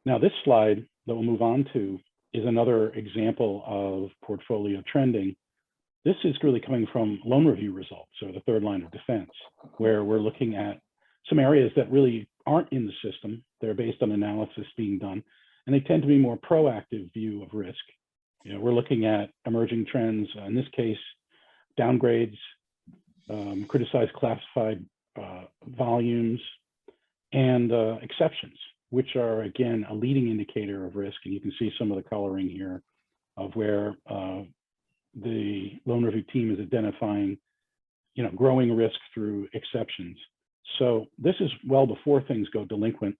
Now, this slide that we'll move on to is another example of portfolio trending. This is really coming from loan review results, or the third line of defense, where we're looking at some areas that really aren't in the system. They're based on analysis being done, and they tend to be more proactive view of risk. You know, we're looking at emerging trends, in this case, downgrades, criticized classified volumes, and exceptions, which are, again, a leading indicator of risk. And you can see some of the coloring here of where the loan review team is identifying, you know, growing risk through exceptions. So this is well before things go delinquent.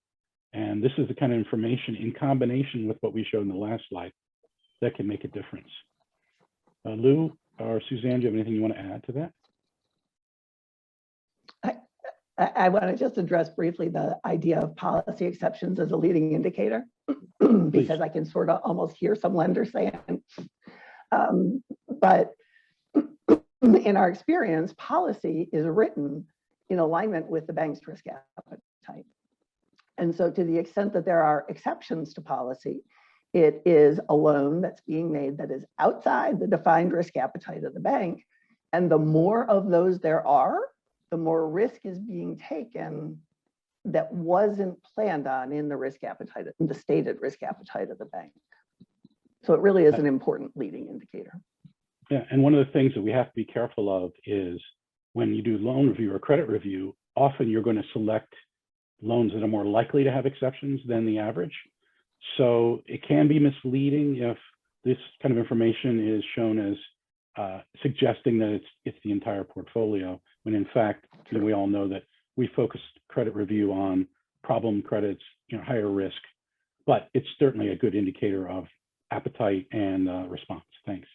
And this is the kind of information in combination with what we showed in the last slide that can make a difference. Lou or Suzanne, do you have anything you want to add to that? I want to just address briefly the idea of policy exceptions as a leading indicator, because I can sort of almost hear some lenders saying, but in our experience, policy is written in alignment with the bank's risk appetite. And so to the extent that there are exceptions to policy, it is a loan that's being made that is outside the defined risk appetite of the bank. And the more of those there are, the more risk is being taken that wasn't planned on in the risk appetite, in the stated risk appetite of the bank. So it really is an important leading indicator. Yeah, and one of the things that we have to be careful of is when you do loan review or credit review, often you're going to select loans that are more likely to have exceptions than the average. So it can be misleading if this kind of information is shown as suggesting that it's the entire portfolio, when in fact, you know, we all know that we focus credit review on problem credits, you know, higher risk, but it's certainly a good indicator of appetite and response. Thanks.